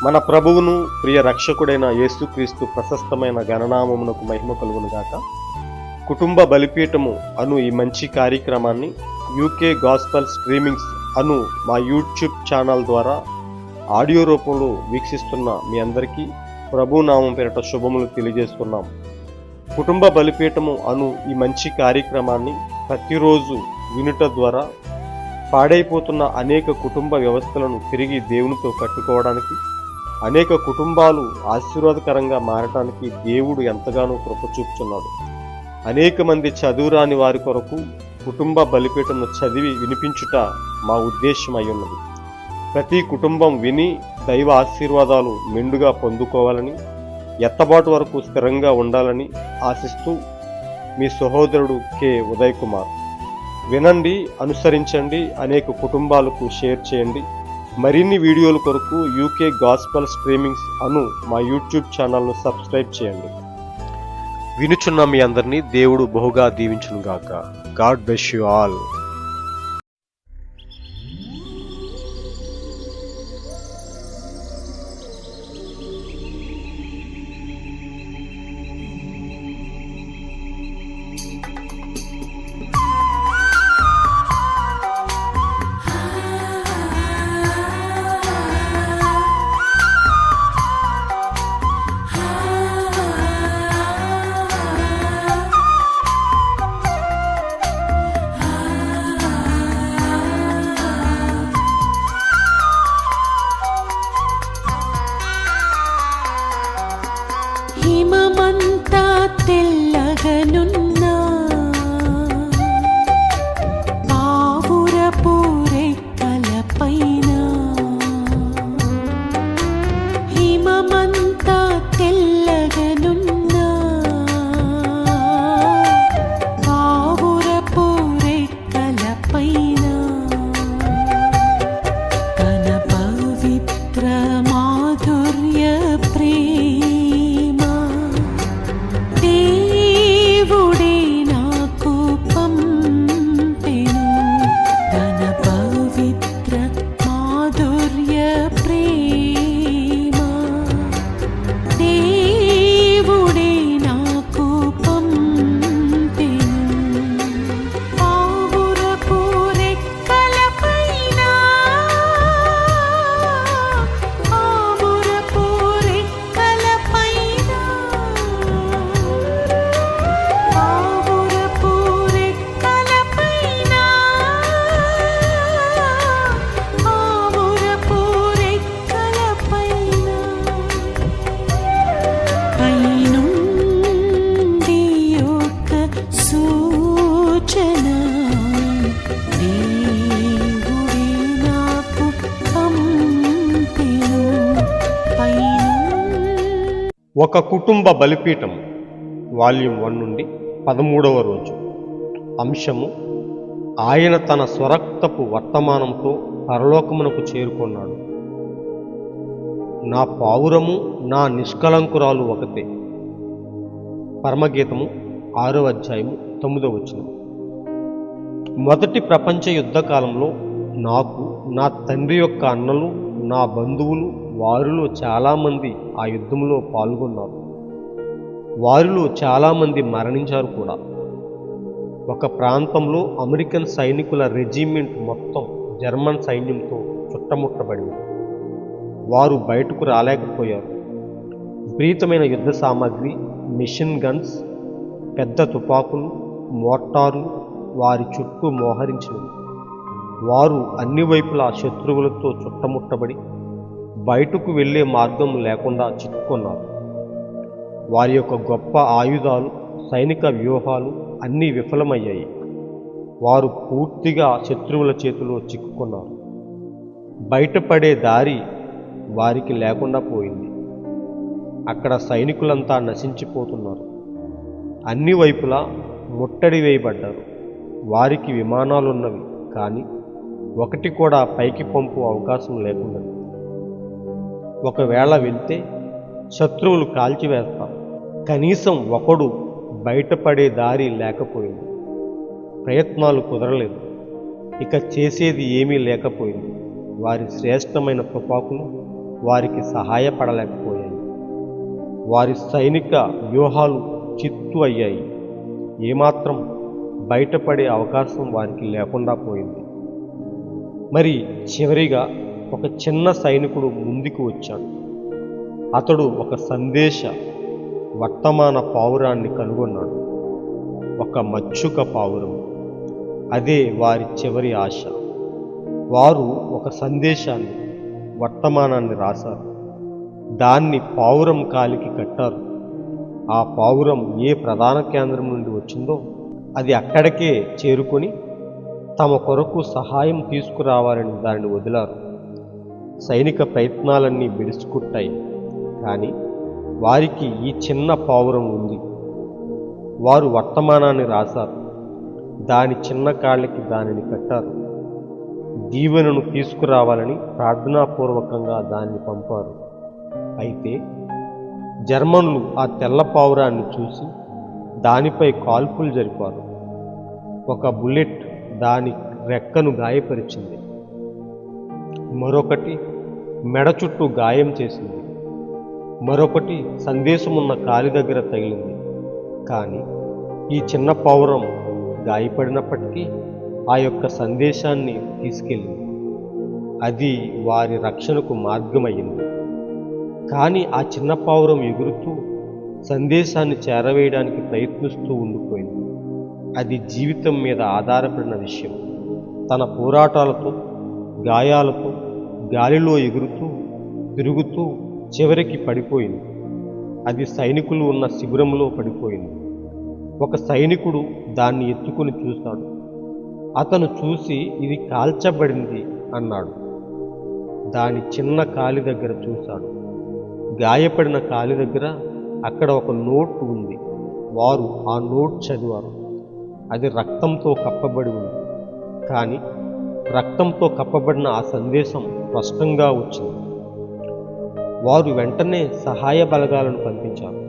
మన ప్రభువును ప్రియ రక్షకుడైన యేసుక్రీస్తు ప్రశస్తమైన గణనామమునకు మహిమ కలుగునుగాక. కుటుంబ బలిపీఠము అను ఈ మంచి కార్యక్రమాన్ని యూకే గాస్పల్ స్ట్రీమింగ్స్ అను మా యూట్యూబ్ ఛానల్ ద్వారా ఆడియో రూపంలో వీక్షిస్తున్న మీ అందరికీ ప్రభునామం పేరిట శుభములు తెలియజేస్తున్నాం. కుటుంబ బలిపీఠము అను ఈ మంచి కార్యక్రమాన్ని ప్రతిరోజు వినుట ద్వారా పాడైపోతున్న అనేక కుటుంబ వ్యవస్థలను తిరిగి దేవునితో కట్టుకోవడానికి, అనేక కుటుంబాలు ఆశీర్వాదకరంగా మారటానికి దేవుడు ఎంతగానో కృప చూపుతున్నాడు. అనేక మంది చదువురాని వారి కొరకు కుటుంబ బలిపీఠమును చదివి వినిపించుట మా ఉద్దేశం అయి ఉన్నది. ప్రతి కుటుంబం విని దైవ ఆశీర్వాదాలు మెండుగా పొందుకోవాలని, ఎత్తబాటు వరకు స్థిరంగా ఉండాలని ఆశిస్తూ మీ సహోదరుడు కె ఉదయ్ కుమార్. వినండి, అనుసరించండి, అనేక కుటుంబాలకు షేర్ చేయండి. మరిన్ని వీడియోల కొరకు యూకే గాస్పల్ స్ట్రీమింగ్స్ అను మా యూట్యూబ్ ఛానల్ను సబ్స్క్రైబ్ చేయండి. వినుచున్న మీ అందరినీ దేవుడు బహుగా దీవించునుగాక. God bless you all. హిమమంతా తెల్లగనున్నా పావురపు రెక్కలపైన, హిమమంతా తెల్లగనున్నా పావురపు రెక్కలపైన, కన పవిత్ర మాధుర్య ప్రేమ దేవుడే నాకు పంపెను. తన పవిత్ర మాధుర్య ప్రేమ దేవుడే నాకు పంపెను. పావురపు రెక్కలపైన, పావురపు రెక్కలపైన, పావురపు రెక్కలపైన, పావురపు రెక్కలపైన, పైనుండి ఒక సూచన దేవుడే నాకు పంపెను. ఒక కుటుంబ బలిపీఠం వాల్యూమ్ 1 నుండి 13వ రోజు. అంశము: ఆయన తన స్వరక్తపు వర్తమానంతో పరలోకమునకు చేరుకున్నాడు. నా పావురము నా నిష్కలంకురాలు ఒకతే. పరమగీతము 6వ అధ్యాయము 9వ వచనం. మొదటి ప్రపంచ యుద్ధ కాలంలో నాకు నా తండ్రి యొక్క అన్నలు, నా బంధువులు, వారిలో చాలామంది ఆ యుద్ధంలో పాల్గొన్నారు. వారిలో చాలామంది మరణించారు కూడా. ఒక ప్రాంతంలో అమెరికన్ సైనికుల రెజిమెంట్ మొత్తం జర్మన్ సైన్యంతో చుట్టముట్టబడింది. వారు బయటకు రాలేకపోయారు. విపరీతమైన యుద్ధ సామాగ్రి, మిషన్ గన్స్, పెద్ద తుపాకులు, మోటార్లు వారి చుట్టూ మోహరించినవి. వారు అన్ని వైపులా శత్రువులతో చుట్టముట్టబడి బయటకు వెళ్ళే మార్గం లేకుండా చిక్కుకున్నారు. వారి యొక్క గొప్ప ఆయుధాలు, సైనిక వ్యూహాలు అన్నీ విఫలమయ్యాయి. వారు పూర్తిగా శత్రువుల చేతిలో చిక్కుకున్నారు. బయటపడే దారి వారికి లేకుండా పోయింది. అక్కడ సైనికులంతా నశించిపోతున్నారు. అన్ని వైపులా ముట్టడి వేయబడ్డారు. వారికి విమానాలున్నవి, కానీ ఒకటి కూడా పైకి పంపు అవకాశం లేకుండా. ఒకవేళ వెళ్తే శత్రువులు కాల్చివేస్తారు. కనీసం ఒకడు బయటపడే దారి లేకపోయింది. ప్రయత్నాలు కుదరలేదు. ఇక చేసేది ఏమీ లేకపోయింది. వారి శ్రేష్టమైన తుపాకులు వారికి సహాయపడలేకపోయాయి. వారి సైనిక వ్యూహాలు చిత్తు అయ్యాయి. ఏమాత్రం బయటపడే అవకాశం వారికి లేకుండా పోయింది. మరి చివరిగా ఒక చిన్న సైనికుడు ముందుకు వచ్చాడు. అతడు ఒక సందేశ వర్తమాన పావురాన్ని కనుగొన్నాడు. ఒక మచ్చుక పావురం. అదే వారి చివరి ఆశ. వారు ఒక సందేశాన్ని, వర్తమానాన్ని రాశారు. దాన్ని పావురం కాలికి కట్టారు. ఆ పావురం ఏ ప్రధాన కేంద్రం నుండి వచ్చిందో అది అక్కడికే చేరుకొని తమ కొరకు సహాయం తీసుకురావాలని దానిని వదిలారు. సైనిక ప్రయత్నాలన్నీ బిడుచుకుట్టాయి. కానీ వారికి ఈ చిన్న పావురం ఉంది. వారు వర్తమానాన్ని రాశారు. దాని చిన్న కాళ్ళకి దానిని కట్టారు. దీవెనను తీసుకురావాలని ప్రార్థనాపూర్వకంగా దాన్ని పంపారు. అయితే జర్మన్లు ఆ తెల్ల పావురాన్ని చూసి దానిపై కాల్పులు జరిపారు. ఒక బుల్లెట్ దాని రెక్కను గాయపరిచింది. మరొకటి మెడ చుట్టూ గాయం చేసింది. మరొకటి సందేశమున్న కాలి దగ్గర తగిలింది. కానీ ఈ చిన్న పావురం గాయపడినప్పటికీ ఆ యొక్క సందేశాన్ని తీసుకెళ్ళింది. అది వారి రక్షణకు మార్గమయ్యింది. కానీ ఆ చిన్న పావురం ఎగురుతూ సందేశాన్ని చేరవేయడానికి ప్రయత్నిస్తూ ఉండిపోయింది. అది జీవితం మీద ఆధారపడిన విషయం. తన పోరాటాలతో, గాయాలతో గాలిలో ఎగురుతూ తిరుగుతూ చివరికి పడిపోయింది. అది సైనికులు ఉన్న శిబిరంలో పడిపోయింది. ఒక సైనికుడు దాన్ని ఎత్తుకుని చూశాడు. అతను చూసి ఇది కాల్చబడింది అన్నాడు. దాని చిన్న కాలి దగ్గర చూశాడు. గాయపడిన కాలి దగ్గర అక్కడ ఒక నోట్ ఉంది. వారు ఆ నోట్ చదివారు. అది రక్తంతో కప్పబడి ఉంది. కానీ రక్తంతో కప్పబడిన ఆ సందేశం స్పష్టంగా వచ్చింది. వారు వెంటనే సహాయ బలగాలను పంపించారు.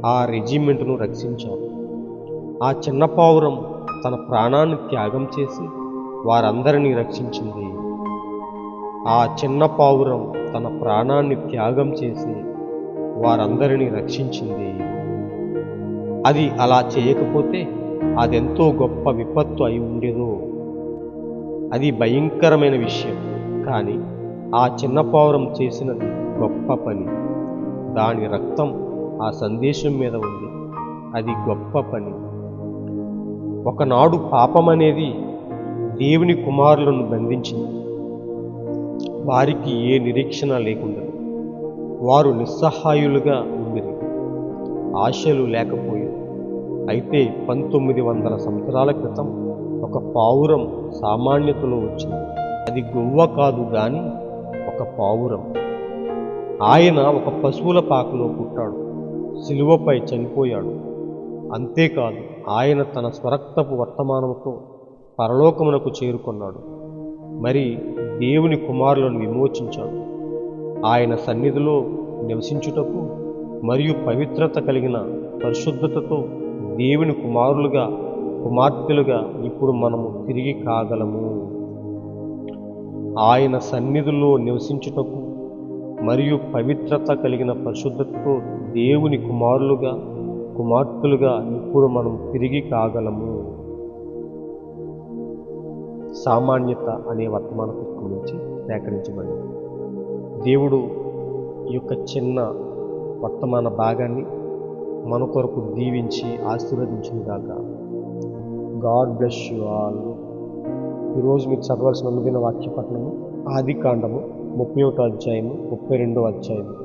ఆ రెజిమెంట్ను రక్షించారు. ఆ చిన్న పావురం తన ప్రాణాన్ని త్యాగం చేసి వారందరినీ రక్షించింది. ఆ చిన్న పావురం తన ప్రాణాన్ని త్యాగం చేసి వారందరినీ రక్షించింది. అది అలా చేయకపోతే అదెంతో గొప్ప విపత్తు అయి ఉండేదో. అది భయంకరమైన విషయం. కానీ ఆ చిన్న పావురం చేసినది గొప్ప పని. దాని రక్తం ఆ సందేశం మీద ఉంది. అది గొప్ప పని. ఒకనాడు పాపం అనేది దేవుని కుమారులను బంధించింది. వారికి ఏ నిరీక్షణ లేకుండా వారు నిస్సహాయులుగా ఉండిరి. ఆశలు లేకపోయారు. అయితే 1900 సంవత్సరాల క్రితం ఒక పావురం సామాన్యతలో వచ్చింది. అది గువ్వ కాదు గాని ఒక పావురం. ఆయన ఒక పశువుల పాకలో పుట్టాడు. శిలువపై చనిపోయాడు. అంతేకాదు, ఆయన తన స్వరక్తపు వర్తమానంతో పరలోకమునకు చేరుకున్నాడు. మరి దేవుని కుమారులను విమోచించాడు. ఆయన సన్నిధిలో నివసించుటకు మరియు పవిత్రత కలిగిన పరిశుద్ధతతో దేవుని కుమారులుగా, కుమార్తెలుగా ఇప్పుడు మనము తిరిగి కాగలము. ఆయన సన్నిధిలో నివసించుటకు మరియు పవిత్రత కలిగిన పరిశుద్ధతతో దేవుని కుమారులుగా, కుమార్తెలుగా ఇప్పుడు మనం తిరిగి కాగలము. సామాన్యత అనే వర్తమాన పుస్తకం నుంచి సేకరించబడింది. దేవుడు ఈ యొక్క చిన్న వర్తమాన భాగాన్ని మన కొరకు దీవించి ఆశీర్వదించుగాక. God bless you all. ఈరోజు మీరు చదవాల్సిన అనుదిన వాక్య పఠనము ఆదికాండము 31వ అధ్యాయము 32వ అధ్యాయము.